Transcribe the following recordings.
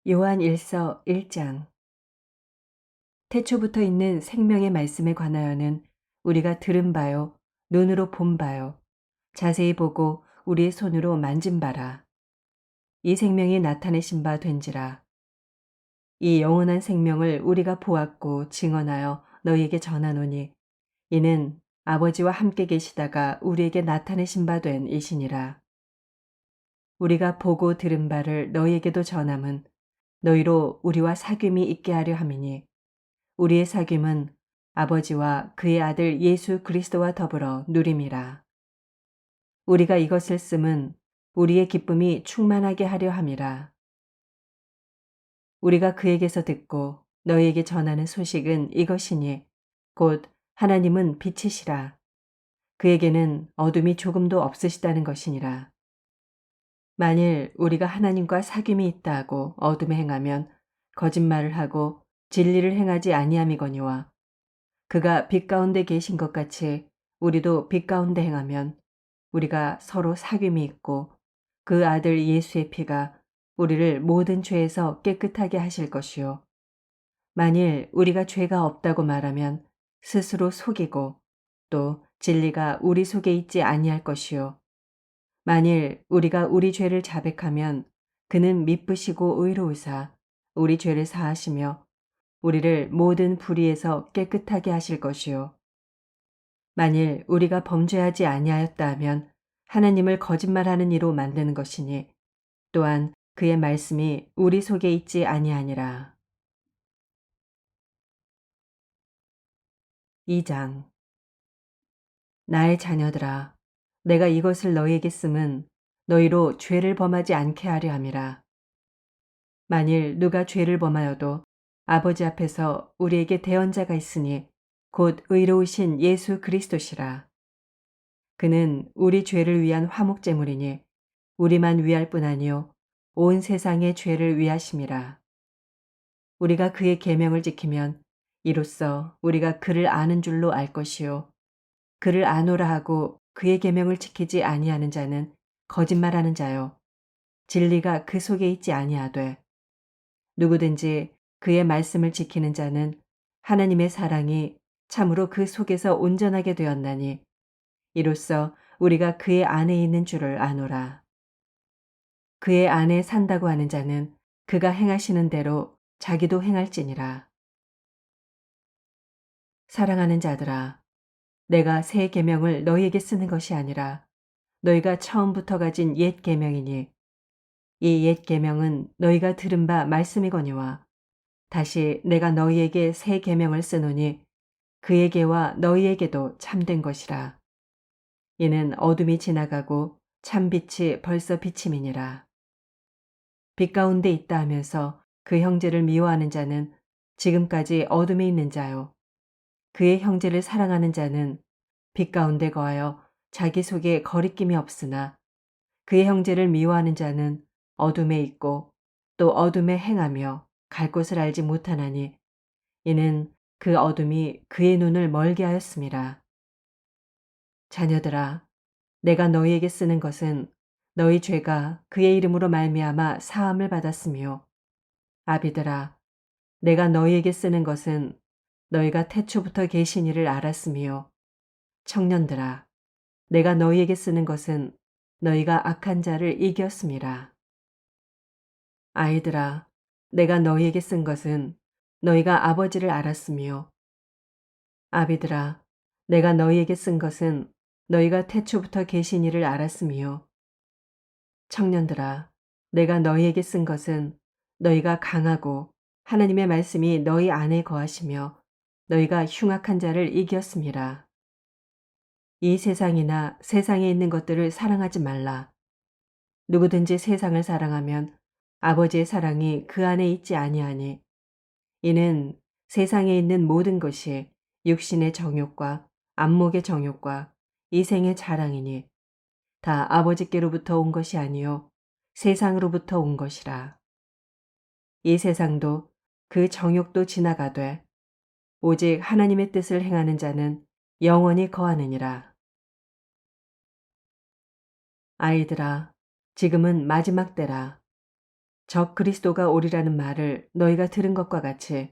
요한 1서 1장. 태초부터 있는 생명의 말씀에 관하여는 우리가 들은 바요, 눈으로 본 바요, 자세히 보고 우리의 손으로 만진 바라. 이 생명이 나타내신 바 된지라. 이 영원한 생명을 우리가 보았고 증언하여 너희에게 전하노니 이는 아버지와 함께 계시다가 우리에게 나타내신 바 된 이시니라. 우리가 보고 들은 바를 너희에게도 전함은 너희로 우리와 사귐이 있게 하려 함이니 우리의 사귐은 아버지와 그의 아들 예수 그리스도와 더불어 누림이라. 우리가 이것을 씀은 우리의 기쁨이 충만하게 하려 함이라. 우리가 그에게서 듣고 너희에게 전하는 소식은 이것이니 곧 하나님은 빛이시라. 그에게는 어둠이 조금도 없으시다는 것이니라. 만일 우리가 하나님과 사귐이 있다 하고 어둠에 행하면 거짓말을 하고 진리를 행하지 아니함이거니와 그가 빛 가운데 계신 것 같이 우리도 빛 가운데 행하면 우리가 서로 사귐이 있고 그 아들 예수의 피가 우리를 모든 죄에서 깨끗하게 하실 것이요. 만일 우리가 죄가 없다고 말하면 스스로 속이고 또 진리가 우리 속에 있지 아니할 것이요. 만일 우리가 우리 죄를 자백하면 그는 미쁘시고 의로우사 우리 죄를 사하시며 우리를 모든 불의에서 깨끗하게 하실 것이요. 만일 우리가 범죄하지 아니하였다 하면 하나님을 거짓말하는 이로 만드는 것이니 또한 그의 말씀이 우리 속에 있지 아니하니라. 2장. 나의 자녀들아, 내가 이것을 너희에게 씀은 너희로 죄를 범하지 않게 하려 함이라. 만일 누가 죄를 범하여도 아버지 앞에서 우리에게 대언자가 있으니 곧 의로우신 예수 그리스도시라. 그는 우리 죄를 위한 화목제물이니 우리만 위할 뿐 아니요 온 세상의 죄를 위하심이라. 우리가 그의 계명을 지키면 이로써 우리가 그를 아는 줄로 알 것이요 그를 아노라 하고 그의 계명을 지키지 아니하는 자는 거짓말하는 자요 진리가 그 속에 있지 아니하되 누구든지 그의 말씀을 지키는 자는 하나님의 사랑이 참으로 그 속에서 온전하게 되었나니 이로써 우리가 그의 안에 있는 줄을 아노라. 그의 안에 산다고 하는 자는 그가 행하시는 대로 자기도 행할지니라. 사랑하는 자들아, 내가 새 계명을 너희에게 쓰는 것이 아니라 너희가 처음부터 가진 옛 계명이니 이 옛 계명은 너희가 들은 바 말씀이거니와 다시 내가 너희에게 새 계명을 쓰노니 그에게와 너희에게도 참된 것이라. 이는 어둠이 지나가고 참빛이 벌써 비침이니라. 빛 가운데 있다 하면서 그 형제를 미워하는 자는 지금까지 어둠에 있는 자요. 그의 형제를 사랑하는 자는 빛 가운데 거하여 자기 속에 거리낌이 없으나 그의 형제를 미워하는 자는 어둠에 있고 또 어둠에 행하며 갈 곳을 알지 못하나니 이는 그 어둠이 그의 눈을 멀게 하였음이라. 자녀들아, 내가 너희에게 쓰는 것은 너희 죄가 그의 이름으로 말미암아 사함을 받았으며 아비들아, 내가 너희에게 쓰는 것은 너희가 태초부터 계신 이를 알았으며 청년들아, 내가 너희에게 쓰는 것은 너희가 악한 자를 이겼음이라. 아이들아, 내가 너희에게 쓴 것은 너희가 아버지를 알았으며 아비들아, 내가 너희에게 쓴 것은 너희가 태초부터 계신 이를 알았으며 청년들아, 내가 너희에게 쓴 것은 너희가 강하고 하나님의 말씀이 너희 안에 거하시며 너희가 흉악한 자를 이겼음이라. 이 세상이나 세상에 있는 것들을 사랑하지 말라. 누구든지 세상을 사랑하면 아버지의 사랑이 그 안에 있지 아니하니 이는 세상에 있는 모든 것이 육신의 정욕과 안목의 정욕과 이생의 자랑이니 다 아버지께로부터 온 것이 아니요 세상으로부터 온 것이라. 이 세상도 그 정욕도 지나가되 오직 하나님의 뜻을 행하는 자는 영원히 거하느니라. 아이들아, 지금은 마지막 때라. 적 그리스도가 오리라는 말을 너희가 들은 것과 같이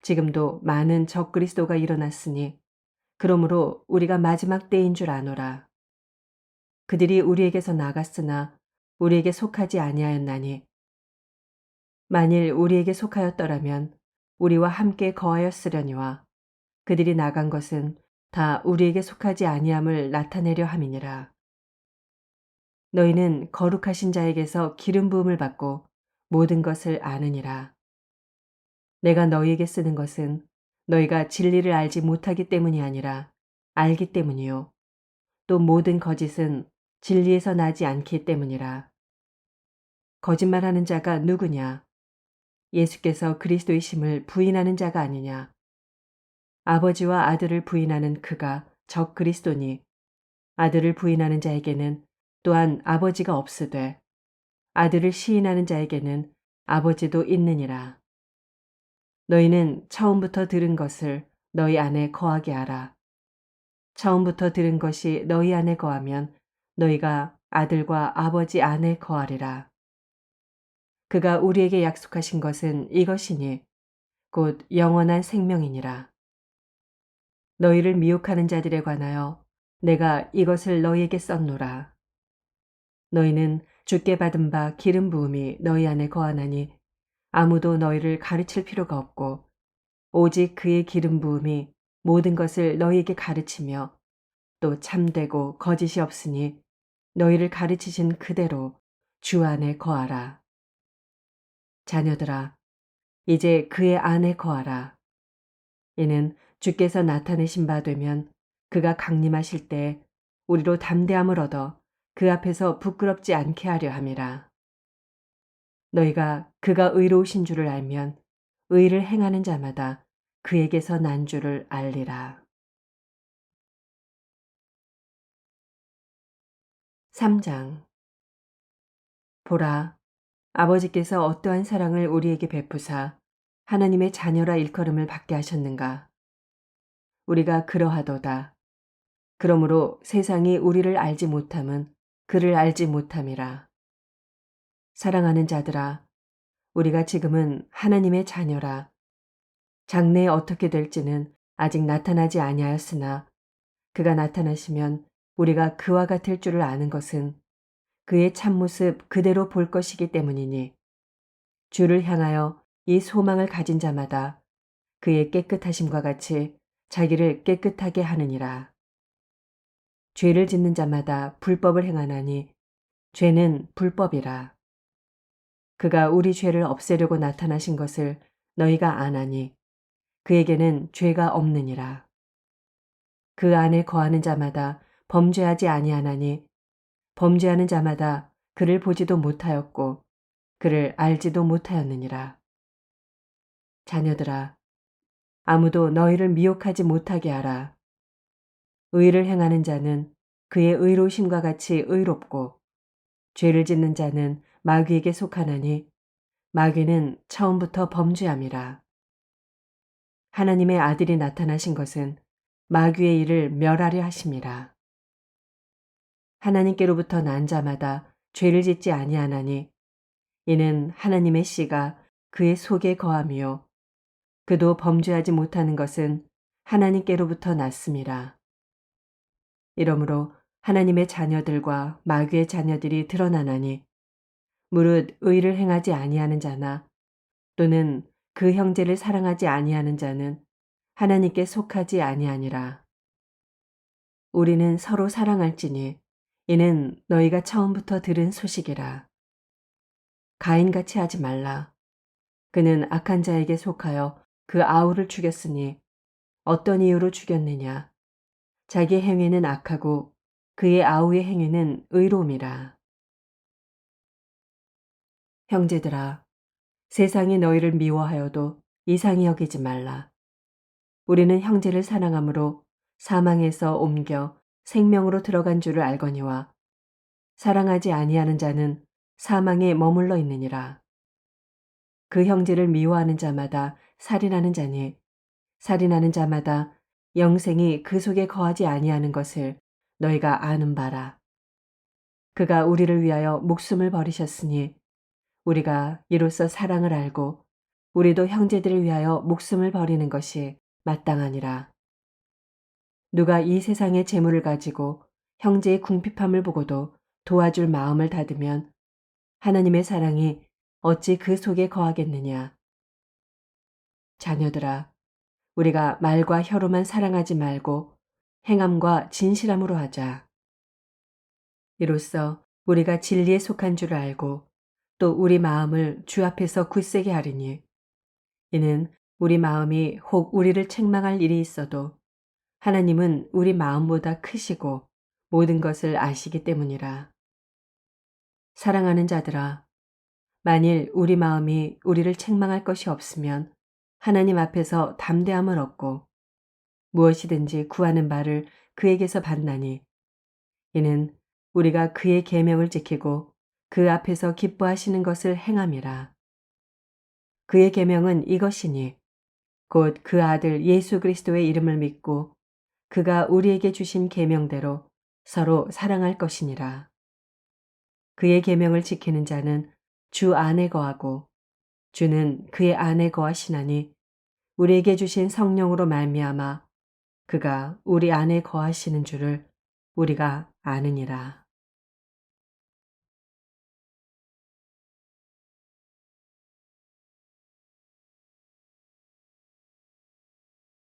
지금도 많은 적 그리스도가 일어났으니 그러므로 우리가 마지막 때인 줄 아노라. 그들이 우리에게서 나갔으나 우리에게 속하지 아니하였나니 만일 우리에게 속하였더라면 우리와 함께 거하였으려니와 그들이 나간 것은 다 우리에게 속하지 아니함을 나타내려 함이니라. 너희는 거룩하신 자에게서 기름 부음을 받고 모든 것을 아느니라. 내가 너희에게 쓰는 것은 너희가 진리를 알지 못하기 때문이 아니라 알기 때문이요. 또 모든 거짓은 진리에서 나지 않기 때문이라. 거짓말하는 자가 누구냐? 예수께서 그리스도이심을 부인하는 자가 아니냐? 아버지와 아들을 부인하는 그가 적 그리스도니 아들을 부인하는 자에게는 또한 아버지가 없으되 아들을 시인하는 자에게는 아버지도 있느니라. 너희는 처음부터 들은 것을 너희 안에 거하게 하라. 처음부터 들은 것이 너희 안에 거하면 너희가 아들과 아버지 안에 거하리라. 그가 우리에게 약속하신 것은 이것이니 곧 영원한 생명이니라. 너희를 미혹하는 자들에 관하여 내가 이것을 너희에게 썼노라. 너희는 주께 받은 바 기름 부음이 너희 안에 거하나니 아무도 너희를 가르칠 필요가 없고 오직 그의 기름 부음이 모든 것을 너희에게 가르치며 또 참되고 거짓이 없으니 너희를 가르치신 그대로 주 안에 거하라. 자녀들아, 이제 그의 안에 거하라. 이는 주께서 나타내신 바 되면 그가 강림하실 때 우리로 담대함을 얻어 그 앞에서 부끄럽지 않게 하려 함이라. 너희가 그가 의로우신 줄을 알면 의를 행하는 자마다 그에게서 난 줄을 알리라. 3장. 보라, 아버지께서 어떠한 사랑을 우리에게 베푸사 하나님의 자녀라 일컬음을 받게 하셨는가. 우리가 그러하도다. 그러므로 세상이 우리를 알지 못함은 그를 알지 못함이라. 사랑하는 자들아, 우리가 지금은 하나님의 자녀라. 장래에 어떻게 될지는 아직 나타나지 아니하였으나 그가 나타나시면 우리가 그와 같을 줄을 아는 것은 그의 참모습 그대로 볼 것이기 때문이니 주를 향하여 이 소망을 가진 자마다 그의 깨끗하심과 같이 자기를 깨끗하게 하느니라. 죄를 짓는 자마다 불법을 행하나니 죄는 불법이라. 그가 우리 죄를 없애려고 나타나신 것을 너희가 아나니 그에게는 죄가 없느니라. 그 안에 거하는 자마다 범죄하지 아니하나니 범죄하는 자마다 그를 보지도 못하였고 그를 알지도 못하였느니라. 자녀들아, 아무도 너희를 미혹하지 못하게 하라. 의를 행하는 자는 그의 의로우심과 같이 의롭고 죄를 짓는 자는 마귀에게 속하나니 마귀는 처음부터 범죄함이라. 하나님의 아들이 나타나신 것은 마귀의 일을 멸하려 하심이라. 하나님께로부터 난 자마다 죄를 짓지 아니하나니 이는 하나님의 씨가 그의 속에 거함이요 그도 범죄하지 못하는 것은 하나님께로부터 났음이라. 이러므로 하나님의 자녀들과 마귀의 자녀들이 드러나나니 무릇 의를 행하지 아니하는 자나 또는 그 형제를 사랑하지 아니하는 자는 하나님께 속하지 아니하니라. 우리는 서로 사랑할지니 이는 너희가 처음부터 들은 소식이라. 가인같이 하지 말라. 그는 악한 자에게 속하여 그 아우를 죽였으니 어떤 이유로 죽였느냐. 자기 행위는 악하고 그의 아우의 행위는 의로움이라. 형제들아, 세상이 너희를 미워하여도 이상히 여기지 말라. 우리는 형제를 사랑함으로 사망에서 옮겨 생명으로 들어간 줄을 알거니와 사랑하지 아니하는 자는 사망에 머물러 있느니라. 그 형제를 미워하는 자마다 살인하는 자니 살인하는 자마다 영생이 그 속에 거하지 아니하는 것을 너희가 아는 바라. 그가 우리를 위하여 목숨을 버리셨으니 우리가 이로써 사랑을 알고 우리도 형제들을 위하여 목숨을 버리는 것이 마땅하니라. 누가 이 세상의 재물을 가지고 형제의 궁핍함을 보고도 도와줄 마음을 닫으면 하나님의 사랑이 어찌 그 속에 거하겠느냐. 자녀들아, 우리가 말과 혀로만 사랑하지 말고 행함과 진실함으로 하자. 이로써 우리가 진리에 속한 줄을 알고 또 우리 마음을 주 앞에서 굳세게 하리니 이는 우리 마음이 혹 우리를 책망할 일이 있어도 하나님은 우리 마음보다 크시고 모든 것을 아시기 때문이라. 사랑하는 자들아, 만일 우리 마음이 우리를 책망할 것이 없으면 하나님 앞에서 담대함을 얻고 무엇이든지 구하는 바를 그에게서 받나니 이는 우리가 그의 계명을 지키고 그 앞에서 기뻐하시는 것을 행함이라. 그의 계명은 이것이니 곧 그 아들 예수 그리스도의 이름을 믿고 그가 우리에게 주신 계명대로 서로 사랑할 것이니라. 그의 계명을 지키는 자는 주 안에 거하고 주는 그의 안에 거하시나니 우리에게 주신 성령으로 말미암아 그가 우리 안에 거하시는 줄을 우리가 아느니라.